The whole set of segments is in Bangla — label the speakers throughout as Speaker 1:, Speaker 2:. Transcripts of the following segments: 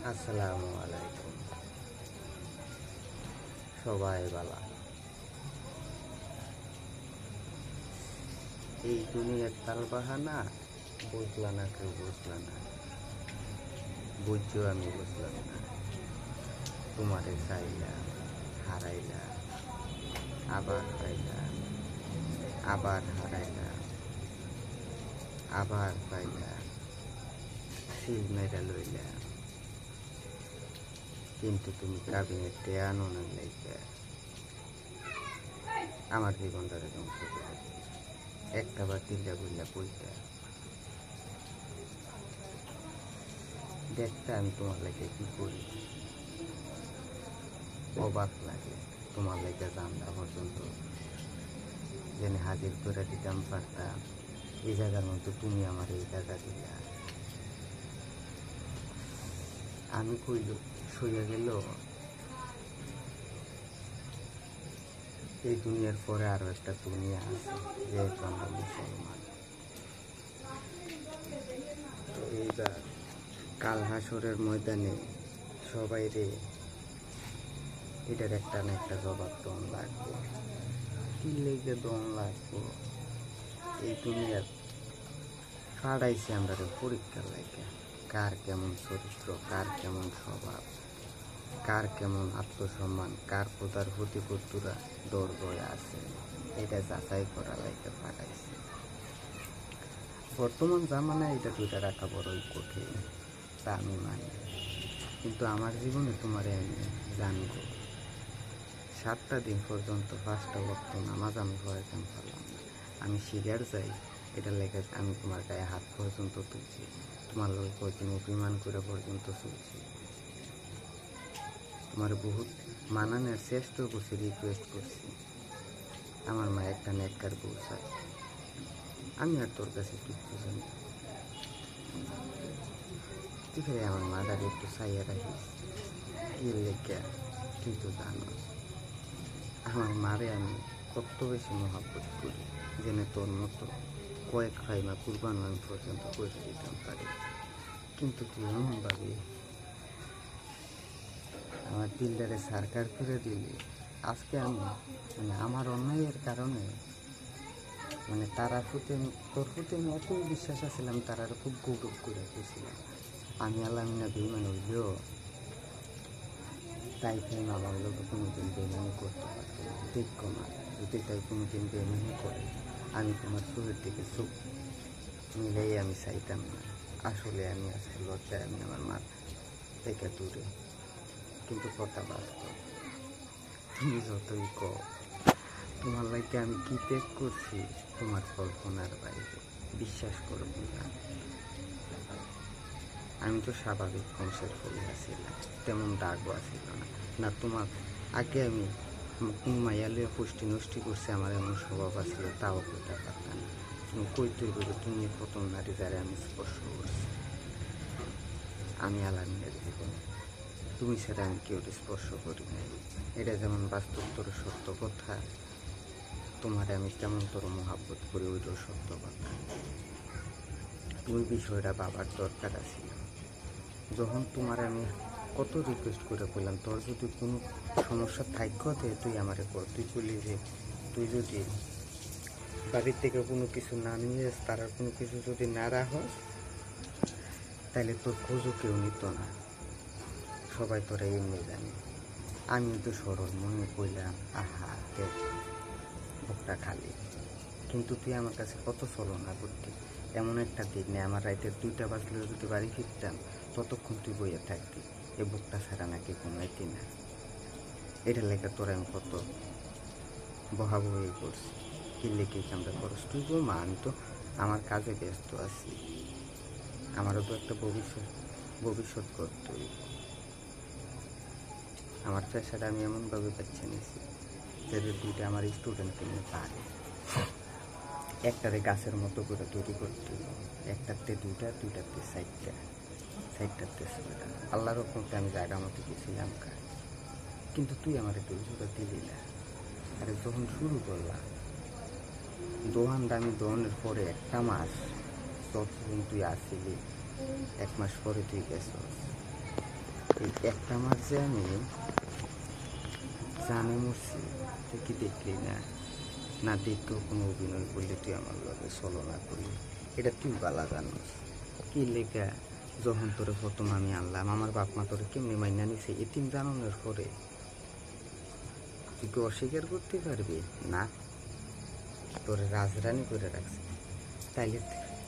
Speaker 1: আসসালামু আলাইকুম। সবাই বালা। এই দুনিয়ার তালবাহানা বুঝলা না, কেউ বুঝলা না, বুঝছো আমি বুঝলাম না। তোমারে চাইলাম, হারাইলাম, আবার পাইলাম, আবার হারাইলাম, আবার পাইলাম, সিল মেরা লইলাম। কিন্তু তুমি কাবিনেটে আনো না লাইকা আমার জীবনটারে ধ্বংস করে দিলে। একটা বার তিনটা বললা বইটা দেখতে আমি তোমার লাগে কি করি, অবাক লাগে। তোমার লাগে জানলা পর্যন্ত জেনে হাজির করে দিতাম পারতাম। এই জায়গার মধ্যে তুমি আমার এই জায়গা দিলা। আমি কইল শুয়ে গেল এই দুনিয়ার পরে আরো একটা দুনিয়া আছে, যেহেতু আমরা মুসলমান। এইবার কাল হাসরের ময়দানে সবাই রে এটার একটা না একটা জবাব দন লাগবো। কি লেগে দন লাগবো? এই দুনিয়ার কাটাইছে আমরা পরীক্ষার লাগে। কার কেমন চরিত্র, কার কেমন স্বভাব, কার কেমন আত্মসম্মান, কার খোদার প্রতিপত্তুরা দৌড় আছে, এটা যাচাই করা লাগে পাঠাইছে। বর্তমান জামানায় এটা দুইটা রাখা বড়ই কঠিন, তা আমি মানি। কিন্তু আমার জীবনে তোমারে আমি জানবো 7টা দিন পর্যন্ত 5টা ওয়াক্ত নামাজ আমি পড়াইতাম পারলাম না। আমি শিকার যাই, এটা লেগে আমি তোমার গায়ে হাত পর্যন্ত তুলছি, তোমার লোক কয়েকদিন অভিমান করে পর্যন্ত চলছি। তোমার বহুত মানানোর চেষ্টা করছি, রিকোয়েস্ট করছি। আমার মা একটা নেককার বউ চায়, আমি আর তোর কাছে কিচ্ছু জানি। তুই ফেরে আমার মাদারে একটু চাইয়া রাখিস, কি লেখা তুই তো জানো। আমার মারে আমি কত বেশি মহাব্বত করি, জেনে তোর মতো কয়েক খাইমা কুরবান আমি পর্যন্ত করে দিতাম পারি। কিন্তু তুই এমন ভাবি আমার দিলটারে সারকার করে দিলি। আজকে আমি আমার অন্যায়ের কারণে তারার প্রতি তোর প্রতি আমি এতই বিশ্বাস আসছিলাম, তারার খুব গৌরব করে গেছিলাম। আমি আল্লামিনা বেইমান হইলেও তাই ফেম আমার লোক কোনোদিন বেইমানি করতে পারতো না। দেখো না, যদি তাই কোনোদিন বেইমানি করে আমি তোমার চোখের দিকে চোখ মিলেই আমি চাইতাম না। আসলে আমি আজকে লজ্জায় আমি আমার মা থেকে দূরে। কিন্তু কথা বাস্তব, তুমি যতই কও তোমার লাইকে আমি কি ত্যাগ করছি তোমার কল্পনার বাইরে। বিশ্বাস করো না, আমি তো স্বাভাবিক বংশের ফলে আসছিলাম, তেমন ডাকও আসছিল না। না তোমার আগে আমি কোন মাইয়ালিয়া পুষ্টি নষ্টি করছে আমার এমন স্বভাব আসছিল, তাও কইতে পারতাম না। তুমি কইতে বলে তুমি প্রথম নারী যারা আমি স্পর্শ করছি। আমি আলামিনের জীবনে তুমি ছাড়া আমি কেউ স্পর্শ করি নাই। এটা যেমন বাস্তবতর সত্য কথা, তোমার আমি কেমন তোর মহাব্বত করি ওইটাও সত্য কথা। ওই বিষয়টা বাবার দরকার আছিল। যখন তোমার আমি কত রিকোয়েস্ট করে বললাম, তোর যদি কোনো সমস্যা থাকো তুই আমারে কর। তুই বলি যে তুই যদি বাড়ির থেকে কোনো কিছু না নিয়ে তারা কোনো কিছু যদি না রাখস, তাহলে তোর খোঁজও কেউ নিত না, সবাই তোরা এমনি জানি। আমি তো সরল মনে করলাম, আহা দেখ বুকটা খালি। কিন্তু তুই আমার কাছে কত ছলনা করতি। এমন একটা দিন নেই আমার রাইতের 2টা বাজলেও যদি বাড়ি ফিরতাম ততক্ষণ তুই বইয়ে থাকতি, এ বুকটা ছাড়া নাকি ঘুমাইতি না। এটার লেগে তোরা আমি কত বহাবহি করছি, কি লেগে কামটা করস তুই গো মা। আমি তো আমার কাজে ব্যস্ত আছি, আমারও তো একটা ভবিষ্যৎ করতে হইব। আমার পেশাটা আমি এমনভাবে বেছে নিয়েছি যাতে 2টা আমার স্টুডেন্টকে নিয়ে পারে। একটারে গাছের মতো করে তৈরি করতে হইব, একটাতে 2টা, 2টাতে 4টা, 4টাতে 6টা। আল্লাহর রকমতে আমি জায়গা মতো গেছিলাম কাজ, কিন্তু তুই আমার একটু জোরে দিলি না। আরে যখন শুরু করলাম দোহানটা, আমি দোহানের পরে 1টা মাস যতদিন তুই আসছিলি, 1 মাস পরে তুই গেছস। এই একটা মাস যে আমি জানে মরছি, তুই কি দেখলি না? না দেখতেও কোনো অভিনয় করলে তুই আমার লগে ছলনা করলি, এটা তুই বালা জানিস। কি লেখা যখন তোরে প্রথম আমি আনলাম, আমার বাপ মা তোরে কেমনি মাইনা নিছে এতিম জানানোর পরে তুই কি অস্বীকার করতে পারবি? না, তোরে রাজরানি করে রাখছে। তাইলে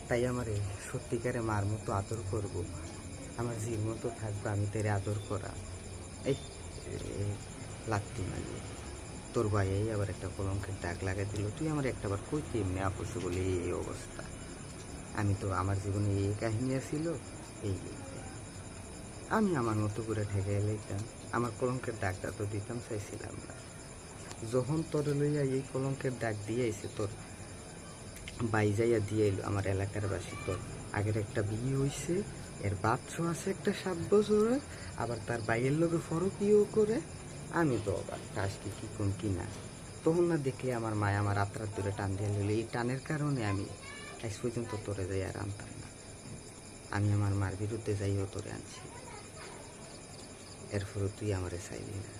Speaker 1: তাই আমার সত্যিকারে মার মতো আদর করব, আমার জির মতো থাকবে, আমি তোরে আদর করা। এই লাগতি মানে তোর ভাই আবার একটা কলঙ্কের দাগ লাগাই দিল। তুই আমার একটাবার কইতে এমনি আপসে বলে এই অবস্থা। আমি তো আমার জীবনে এই কাহিনী ছিল, এই আমি আমার মতো করে ঠেকাই লাইতাম, আমার কলঙ্কের দাগটা তো দিতাম চাইছিলাম না। যখন তোর লইয়া এই কলঙ্কের দাগ দিয়েছে, তোর বাইজাইয়া দিয়ে এলো আমার এলাকার বাসী, তোর আগের একটা বিয়ে হয়েছে, এর বাচ্চা আছে একটা 7 বছরের, আবার তার বাইয়ের লোকে ফরকিও করে। আমি তো অবাক, আজকে কি কোন কি না। তখন না দেখলে আমার মায় আমার আত্রার দূরে টান দিয়ে লইলে, এই টানের কারণে আমি আজ পর্যন্ত তোরে যাই আর আনতাম না। আমি আমার মার বিরুদ্ধে যাইও তোরে আনছি, এরপরে তুই আমারে চাইলি না।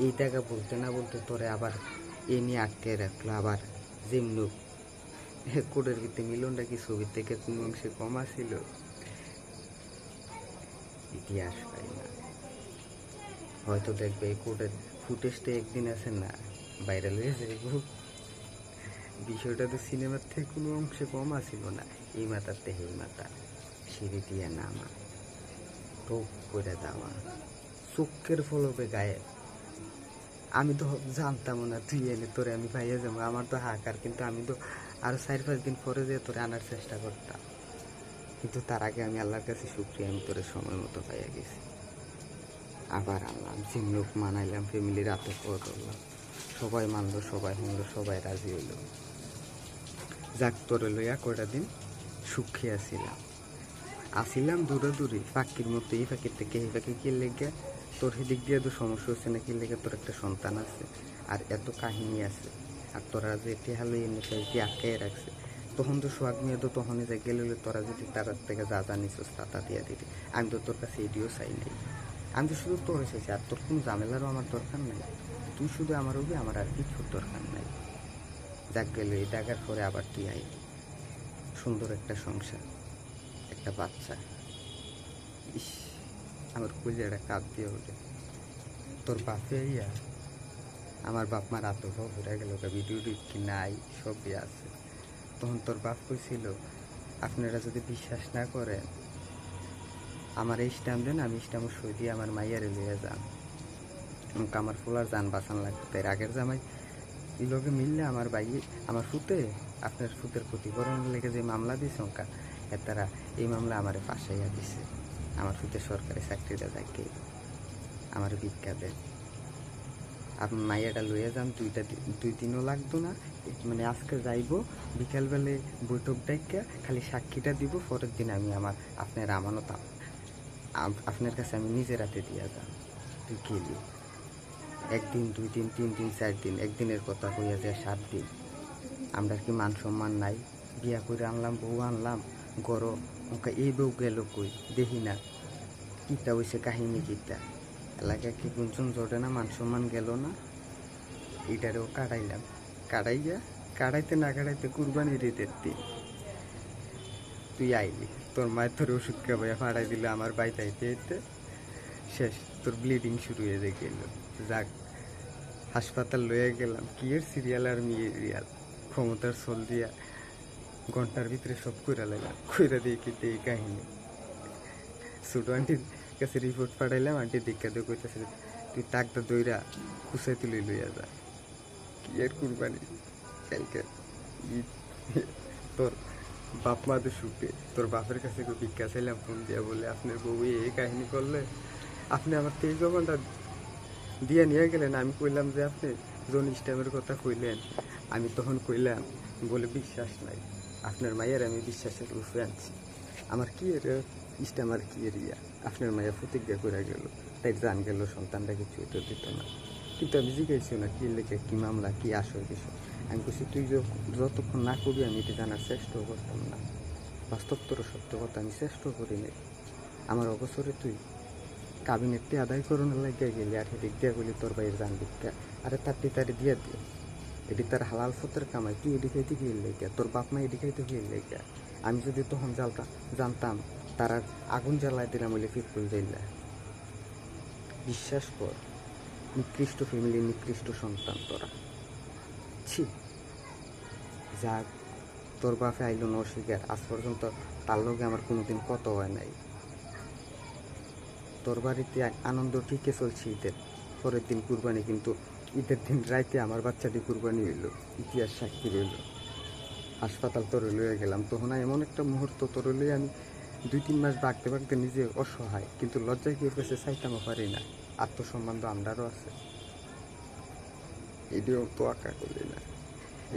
Speaker 1: এই টাকা বলতে না বলতে তোরে আবার এ নিয়ে আটকে রাখলো। আবার যেমন কোডের ভিতরে মিলনটা কি ছবির থেকে কোনো অংশে কম ছিল? ইতিহাস পাই না, হয়তো দেখবে এই কোডের ফুটেজটা একদিন আছে না ভাইরাল হয়ে যাইব। বিষয়টা তো সিনেমার থেকে কোনো অংশে কম আসিল না। এই মাথার থেকে এই মাথা সিঁড়ি দিয়ে নামা, টোপ করে দেওয়া, চোখের ফলবে গায়ে। আমি তো জানতাম না তুই এনে তোরে আমি পাইয়া যাবো, আমার তো হাহাকার। কিন্তু আমি তো আরো 4-5 দিন পরে যে তোরে আনার চেষ্টা করতাম, কিন্তু তার আগে আমি আল্লাহর কাছে শুকরিয়া, আমি তোরে সময় মতো পাইয়া গেছি। আবার আনলাম, চিমলোক মানাইলাম, ফ্যামিলির আতঙ্ক করলাম, সবাই মানলো, সবাই শুনলো, সবাই রাজি হইল। যাক, তোরে লইয়া কয়টা দিন সুখে আসিলাম দূরে দূরে পাখির মতো। এই পাখির থেকে এই পাখি কি লেগে তোর সেদিক দিয়ে তো সমস্যা হচ্ছে না? কি লেগে তোর একটা সন্তান আছে আর এত কাহিনী আছে, আর তোরা যে টেহালো এমনি কি আটকে রাখছে। তখন তো সোহাগ মেয়ে তো তখনই যে গেলে তোরা যদি তার থেকে যা জানিস তা দিয়ে দিতে। আমি তো তোর কাছে এডিও চাই নাই, আমি তো শুধু তোর চাইছি, আর তোর কোনো ঝামেলারও আমার দরকার নাই। তুই শুধু আমার হবি, আমার আর কিছুর দরকার নাই। যাক গেল, এই টাকার পরে আবার তুই আই, সুন্দর একটা সংসার, একটা বাচ্চা। ইস, আমার কলিজাটা কাঁদ দিয়ে ওঠে। তোর বাপে ইয়া আমার বাপ মার আতঙ্ক ঘুরে গেল, ভিডিও কি নাই, সবই আছে। তখন তোর বাপ কইছিল, আপনারা যদি বিশ্বাস না করেন আমার এই স্ট্যাম্প দেন, আমি স্ট্যাম্প সই দিয়ে আমার মাইয়ারে লিয়ে যান, আমার ফুলার যান বাঁচান লাগবে। তাই আগের জামাই এই লোকে মিললে আমার বাইয়ে আমার ফুতে আপনার ফুতের ক্ষতিপূরণ লেগে যে মামলা দিয়েছে ওকা, তারা এই মামলা আমার ফাঁসাইয়া দিছে। আমার ফুতের সরকারি চাকরিটা যাকে আমার ভিক্ষা দেয়, আপনি মাইয়াটা লইয়া যান, 2 দিনও লাগতো না। মানে আজকে যাইব, বিকালবেলে বৈঠক ডাইকা খালি সাক্ষীটা দিব, পরের দিন আমি আমার আপনার আমানত আপনার কাছে আমি নিজের হাতে দিয়া যান। তুই গেলি 1 দিন 2 দিন 3 দিন 4 দিন, একদিনের কথা হইয়া যায় 7 দিন। আমরা কি মান সম্মান নাই? বিয়া করে আনলাম, বউ আনলাম, গড় ওকে এই বউ গেল কই দেখি না, কিতা হয়েছে কাহিনী কিতা? এলাকায় কি গুঞ্জন জটে না, মান সম্মান গেল না? এটারেও কাটাইলাম, কাটাইতে না কাটাইতে কুরবানির ঈদের দিন তুই আইলি, তোর মায়ের তোর ওষুধ খাবাইয়া ফাড়াই দিল আমার বাইতে শেষ, তোর ব্লিডিং শুরু হয়ে গেল। যাক, হাসপাতাল লইয়া গেলাম, কি এর সিরিয়াল আর রিয়াল, ক্ষমতার সোল দিয়া ঘন্টার ভিতরে সব কইরা লাগলাম, কইরা দিয়ে কিন্তু এই কাহিনী। ছোট আন্টির কাছে রিপোর্ট পাঠাইলাম, আন্টি দেখা দিয়ে কইতেছে তুই তাকটা দইরা কুচাই তুলে লইয়া যা। কি এর কুরবানি, কালকে ঈদ, তোর বাপ মা তো সুখে, তোর বাপের কাছে ভিক্ষা চাইলাম ফোন দিয়া, বলে আপনার বউ এই কাহিনী করলে, আপনি আমার 23 ঘন্টা দিয়ে নিয়ে গেলেন। আমি কইলাম যে আপনি জন স্ট্যাম্পের কথা কইলেন, আমি তখন কইলাম বলে বিশ্বাস নাই, আপনার মায়ের আমি বিশ্বাসের রূপে আনছি। আমার কি এর স্ট্যাম্প আর কি এর ইয়া, আপনার মায়ের প্রতিজ্ঞা করে গেল, তাই জান গেল সন্তানটা কিছু তো দিত না। কিন্তু আমি জিজ্ঞাসি না কি লেগে, কি মামলা, কি আসল কিছু। আমি বলছি তুই যতক্ষণ না করবি আমি এটা জানার চেষ্টাও করতাম না। বাস্তব তোর সত্য কথা আমি চেষ্টাও করি নাই। আমার অবসরে তুই কাবিনেটটি আদায় করোনার লাগিয়ে গেলি, আর সেদিক দিয়ে বলি তোর বাইরের জান দিকটা, আরে তার টিতারে দিয়ে দিয়ে এটি তার হালাল ফতের কামাই, তুই এটি খাইতে গিয়ে লেগে, তোর বাপ মা এটি খাইতে গিয়ে লেগে। আমি যদি তখন জানতাম তারা আগুন জ্বালায় দিলাম বলে ফিরকুল যাইলা। বিশ্বাস কর, নিকৃষ্ট ফ্যামিলি, নিকৃষ্ট সন্তান তোরা। ছি, যাক, তোর বাপে আইলো নস্বীকার, আজ পর্যন্ত তার লগে আমার কোনোদিন কত হয় নাই। তোর বাড়িতে আনন্দ ঠিকই চলছে ঈদের, পরের দিন কুরবানি, কিন্তু ঈদের দিন রাইতে আমার বাচ্চাটি কুরবানি হইল, ইতিহাস সাক্ষী রইল। হাসপাতাল তোরে লয়ে গেলাম, তখন এমন একটা মুহূর্ত তোরে লয়ে আমি 2-3 মাস বাগতে বাগতে নিজে অসহায়, কিন্তু লজ্জায় কেউ কাছে চাইতামও পারি না। আত্মসম্মান তো আমরারও আছে, এটিও তো আঁকা করলি না।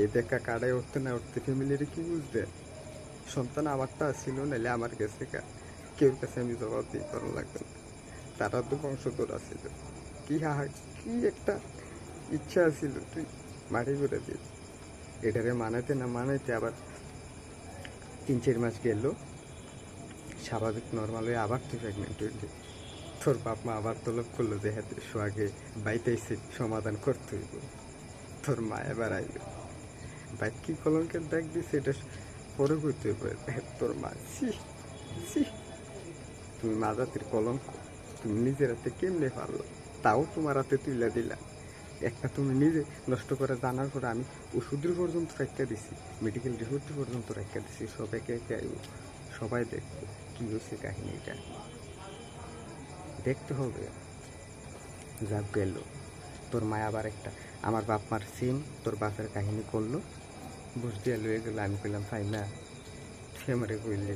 Speaker 1: এই দেখা কাটায় উঠতে না উঠতে ফ্যামিলির কি বুঝবে, সন্তান আমারটা ছিল, নাহলে আমার কাছে কেউ কাছে আমি জবাব দিয়ে করার লাগবে না। তারা তো বংশধর আছিল, কি কি একটা ইচ্ছা ছিল তুই মাটি করে দিস। এটারে মানাইতে না মানাইতে আবার 3-4 মাস গেল, স্বাভাবিক নর্মাল হয়ে আবার তুই প্রেগনেন্ট হইলি। তোর বাপ মা আবার তলব করলো যে হ্যাঁ সোহাগে বাইতেছে, সমাধান করতে হইব। তোর মা এবার আইল, বাইক কি কলঙ্কের দেখ দিছে, এটা পরে করতে হইব। তোর মা, তুমি মা জাতির কলঙ্ক, তুমি নিজের হাতে কেমনে পারলো, তাও তোমার হাতে তুলে দিলা। একটা তুমি নিজে নষ্ট করে জানার পরে আমি ওষুধের পর্যন্ত রাখা দিছি, মেডিকেল রিপোর্ট পর্যন্ত রাখা দিছি, সব একে একে আইব, সবাই দেখবো কী হয়েছে কাহিনীটা, দেখতে হবে। যা গেল, তোর মা আবার একটা আমার বাপ মার সিম তোর বাপের কাহিনী করলো, বুঝ দিয়ে লয়ে গেলো। আমি কইলাম তাই না, সে আমারে কইলে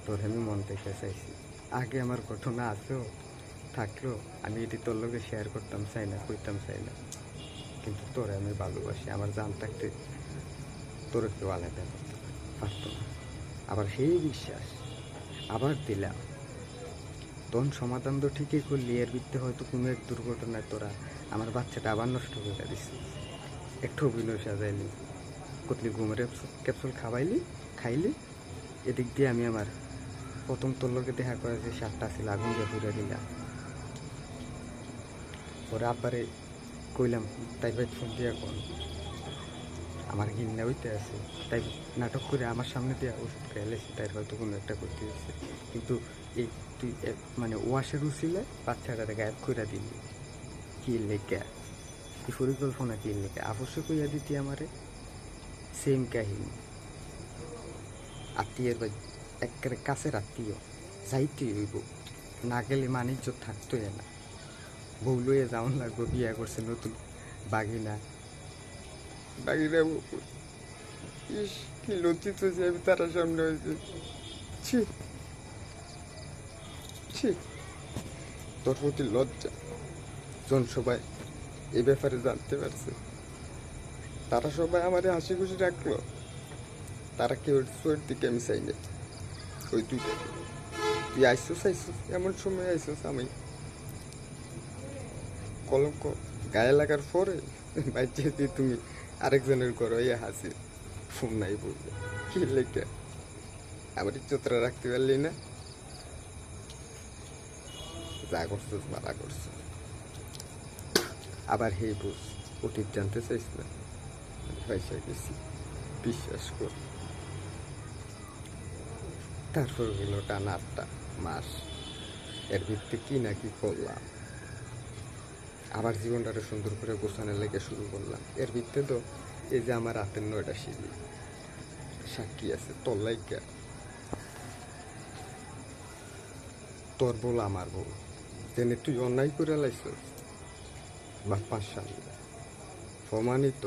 Speaker 1: তোর আমি মন থেকে চাইছি, আগে আমার ঘটনা আছেও থাকলো, আমি এটি তোর লোকে শেয়ার করতাম চাই না, কইতাম চাই না, কিন্তু তোরে আমি ভালোবাসি, আমার জান থাকতে তোর কেউ আলাদা করতে পারতো না। আবার সেই বিশ্বাস আবার দিলাম, তখন সমাধান তো ঠিকই করলি, এর ভিত্তি হয়তো কোনো এক দুর্ঘটনায় তোরা আমার বাচ্চাটা আবার নষ্ট করে দিচ্ছিস, একটু অভিনয় সাজাইলি, কতলি ঘুমের ক্যাপসুল খাইলি, এদিক দিয়ে আমি আমার প্রথম তোর লোকে দেখা করে যে 7টা ছিল আগুন দিয়ে ঘুরে দিলাম। পরে আব্বারে কইলাম, তাই ভাই ফোন দিয়ে এখন আমার ঘিন্না হইতে আছে, তাই নাটক করে আমার সামনে দিয়ে ওষুধ খেয়েছি, তাই হয়তো কোনো একটা করতে হচ্ছে, কিন্তু এই তুই মানে ওয়াশের উচিলে বাচ্চাটারে গায়েব করে দিলি, কি লেখা এই পরিকল্পনা, কি লেখা আবশ্যক হইয়া দিতি আমারে। সেম কাহিনী, আত্মীয়ের বা একেবারে কাছের আত্মীয় যাইতে হইব, না গেলে মানিজ্য থাকতোই না, বউ লইয়া যাওয়ান লাগবো, বিয়া করছে নতুন বাগিনা, ইস কি লজ্জিত যে আমি তারা সামনে হয়েছে। ছি ছি, তোর প্রতি লজ্জা। যখন সবাই এই ব্যাপারে জানতে পারছে, তারা সবাই আমারে হাসি খুশি রাখলো, তারা কেউ সোয়ের দিকে আমি চাই না। ওই তুই আইসোস এমন সময় আইসোস, আমি কলঙ্ক গায়ে লাগার পরে বাইচে দিয়ে তুমি আরেকজনের করো, ইয়ে হাসি ফোন নাই বলবে, কি লেখা আবার ইচ্ছতরা রাখতে পারলি না, যা করছিস মারা করছিস। আবার হে বুঝ, অতীত জানতে চাইস না, পয়সা গেছি, বিশ্বাস কর। তারপর হলো টানা 8টা মাস, এর ভিত্তি কি না কি করলাম, আবার জীবনটাকে সুন্দর করে গোছানোর লেগে শুরু করলাম। এর ভিত্তি তো এই যে আমার রাতের 9টা সিঁড়ি সাক্ষী আছে, তোর লাইকা, তোর বল আমার বল, জেনে তুই অন্যায় করে লাইছিস, বা 5 সাল প্রমাণিত,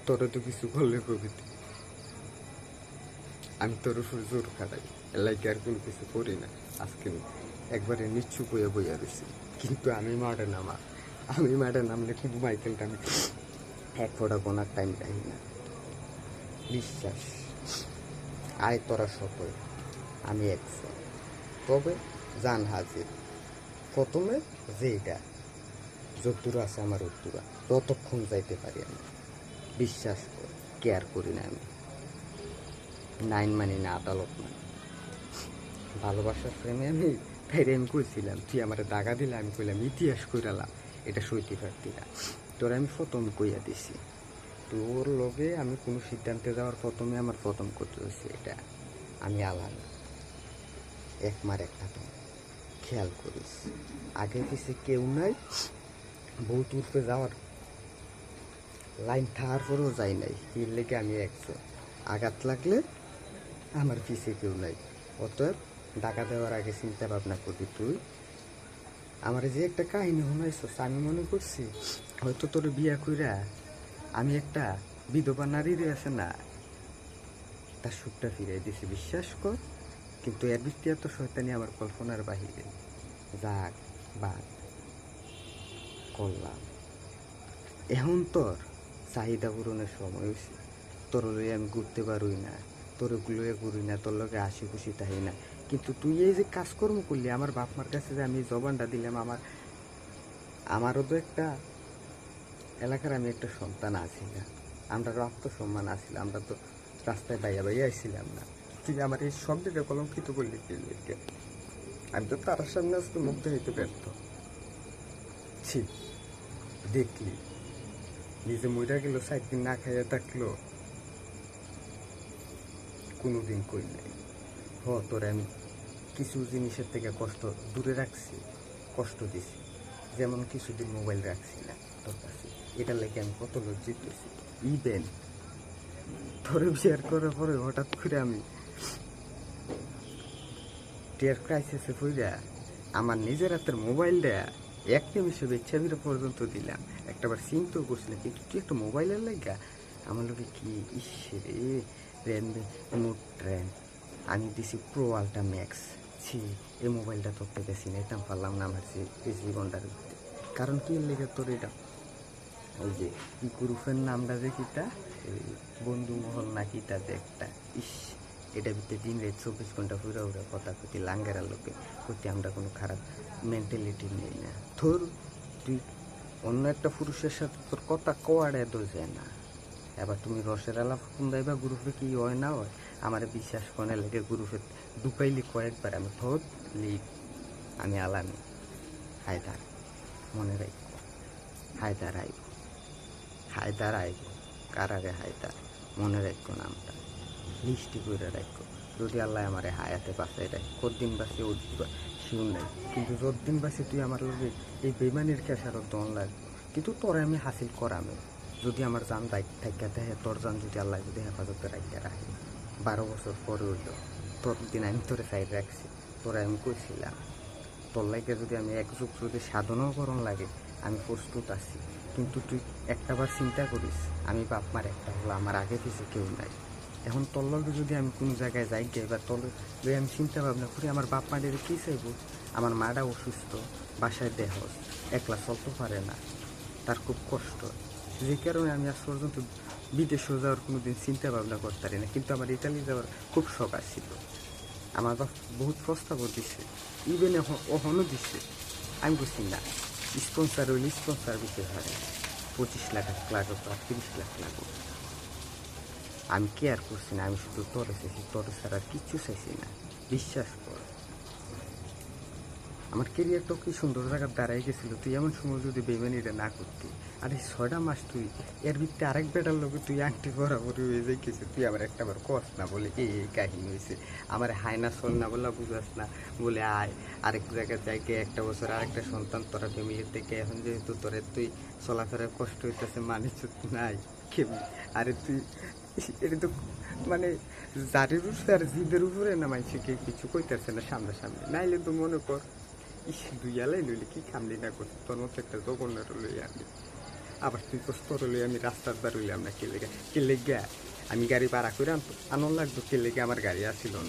Speaker 1: তোরা তো কিছু করলে প্রকৃতি, আমি তোর উপর জোর খাটাই, এলাকায় আর কোনো কিছু করি না। আজকে একবারে নিশ্চুপ হয়ে বইয়া রয়েছি, কিন্তু আমি মাঠে নামলে কিন্তু মাইকেলটা আমি এক ফোটা কোনার টাইম পাই না। বিশ্বাস আয় তোরা সকল, আমি 100, তবে জান হাজির। প্রথমে যেটা যদ্দূর আছে আমার উত্তরা, ততক্ষণ যাইতে পারি আমি, বিশ্বাস কর, কেয়ার করি না আমি। নাইন মানি না, আদালত মানে ভালোবাসার প্রেমে আমি প্রেম করছিলাম, তুই আমার দাগা দিলে আমি কইলাম ইতিহাস কইরালাম, এটা সইতে পারতি না, তোর আমি প্রথম কইয়া দিছি। তোর লগে আমি কোনো সিদ্ধান্তে যাওয়ার প্রথমে আমার প্রথম করতে হয়েছে এটা, আমি আলাদা এক মার একটা তো খেয়াল করিস, আগে পিছিয়ে কেউ নাই, বউ তুলতে যাওয়ার লাইন থাকার পরেও যাই নাই, এর লেগে আমি একশো, আঘাত লাগলে আমার পিছিয়ে কেউ নাই। অতএব টাকা দেওয়ার আগে চিন্তা ভাবনা করবি তুই। আমার যে একটা কাহিনী শোনাইছস, আমি মনে করছি হয়তো তোর বিয়া কইরা আমি একটা বিধবা নারীর আছে না তার সুখটা ফিরাই দিছি, বিশ্বাস কর। কিন্তু এর ভিত্তি এত শয়তানি আমার কল্পনার বাহিরে। যাক বাদ করলাম, এখন তোর চাহিদা পূরণের সময় হয়েছে। তোর লইয়া আমি ঘুরতে পারুই না, তোর লইয়া ঘুরি না, তোর লগে হাসি খুশি তাই না। কিন্তু তুই এই যে কাজকর্ম করলি, আমার বাপ মার কাছে যে আমি জবানটা দিলাম, আমারও তো একটা এলাকার আমি একটা সন্তান আছি না, আমরা আত্মসম্মান আছিলাম, আমরা তো রাস্তায় বাইয়া বাইয়া আইছিলাম না। তুই আমার এই শব্দটা কলঙ্কিত করলি কি লেগে? আমি তো তার সামনে আজকে মুগ্ধ হইতে ব্যর্থ ছি। দেখলি নিজে মইরা গেল, 4 দিন না খাইয়া থাকলো, কোনোদিন কই নাই। তোরে আমি কিছু জিনিসের থেকে কষ্ট দূরে রাখছি, কষ্ট দিছি, যেমন কিছুদিন মোবাইল রাখছি না তোর কাছে, এটা লেগে আমি কত লজ্জিত হয়েছি। ইভেন তোরে শেয়ার করার পরে হঠাৎ করে আমি টিয়ার ক্রাইসিসে পড়া আমার নিজের হাতের মোবাইলটা এক নিমিষে বেচ্ছাবিরা পর্যন্ত দিলাম। একটাবার চিন্তাও করছিলাম, কিন্তু তুই একটা মোবাইলের লাগা আমার লোকে কি ইসরে নোট ট্রেন আমি দিছি প্রো আলট্রা ম্যাক্স। ছি, এই মোবাইলটা তোর থেকে চিনাইতাম পারলাম না আমার জীবনটার ভিতরে। কারণ কি লেগে তোর এটা ওই যে গ্রুপের নামটা যে কিটা বন্ধু মহল না কিটা যে একটা ইস, এটা ভিতরে দিন রাত 24 ঘন্টা পুরা উড়া কথা কতি লাঙ্গেরার লোকে কতি, আমরা কোনো খারাপ মেন্টালিটি নেই না। তোর তুই অন্য একটা পুরুষের সাথে তোর কথা কোয়াড়ে তো যায় না। এবার তুমি রসের আলাপ কুন্দাইবা গ্রুপে কি হয় না হয়, আমার বিশ্বাস করে লাগে গ্রুপে ঢুকাইলি কয়েকবার আমি থোত লিপ, আমি আলামি হায়দার, মনে রাখবো হায়দার আইব, হায়দার আইব, কারারে হায়দার, মনে রাখবো নামটা, লিস্টি করে রাখবো। যদি আল্লাহ আমার হায়াতে বাঁচাই রাখ, কতদিন বাঁচে ও শিউন নাই, কিন্তু যতদিন বাঁচে তুই আমার লোকে এই বেমানির খেসারত দন লাগবে। কিন্তু তোরে আমি হাসিল করামে, যদি আমার জান দায়িত্ব থাকে দেখে, তোর জান যদি আল্লাহ যদি হেফাজতে রাখিয়া রাখে, 12 বছর পরে হইল তোর দিন আমি তোরে সাইড রাখছি। তোরা আমি কইছিলাম তোর লাগে যদি আমি এক যুগ যদি সাধনাও করণ লাগে আমি প্রস্তুত আছি। কিন্তু তুই একটাবার চিন্তা করিস, আমি বাপ মার একটা হলো, আমার আগে পিছিয়ে কেউ নাই। এখন তোর লগে যদি আমি কোনো জায়গায় যাই গে বা তোর লগে আমি চিন্তা ভাবনা করি, আমার বাপ মাদের কী চাইব? আমার মাটা অসুস্থ, বাসায় দেহ, একলা চলতে পারে না, তার খুব কষ্ট, যে কারণে আমি আজ পর্যন্ত বিদেশেও যাওয়ার কোনো দিন চিন্তা ভাবনা করতে পারি না। কিন্তু আমার ইতালি যাওয়ার খুব শখ আসছিল, আমার বাপ বহুত প্রস্তাবও দিছে, ইভেন এখনও দিচ্ছে। আমি বুঝছি না, স্পন্সার হইলে স্পন্সার দিতে পারে, 25 লাখ লাগুক আর 30 লাখ লাগুক, আমি কেয়ার করছি না। আমি শুধু তরে চাইছি, তরে ছাড়া আর কিচ্ছু চাইছি না, বিশ্বাস কর। আমার কেরিয়ারটাও কি সুন্দর জায়গায় দাঁড়াই গেছিলো, তুই এমন সময় যদি বেমানিটা না করতি। আর এই 6টা মাস তুই এর ভিত্তিতে আরেক বেটার লোক তুই আংটি বরাবর হয়ে যাই কিছু, তুই আবার একটাবার কস না বলে এই কাহিনী হয়েছে, আমার হায় না চল না বলে বুঝাস না বলে আয় আরেক জায়গায় যাইকে, একটা বছর আরেকটা সন্তান তোরা ফ্যামিলির থেকে। এখন যেহেতু তোরে তুই চলাফেরার কষ্ট হইতেছে, মানুষ নাই কেমনি, আরে তুই এটা তো মানে জারির উপরে আর জিদের উপরে না, মানুষকে কিছু কইতেছে না সামনাসামনি, নাইলে তো মনে কর ইস দুই আলাই লইলে কি কামলি না করছি, তোর মতো একটা জগন্নার লই আমি। আবার তুই তোর লই আমি রাস্তার বার হইলাম না, কে লেগে আমি গাড়ি ভাড়া করে আনতো আনন্দ লাগতো, কে লেগে আমার গাড়ি আসছিল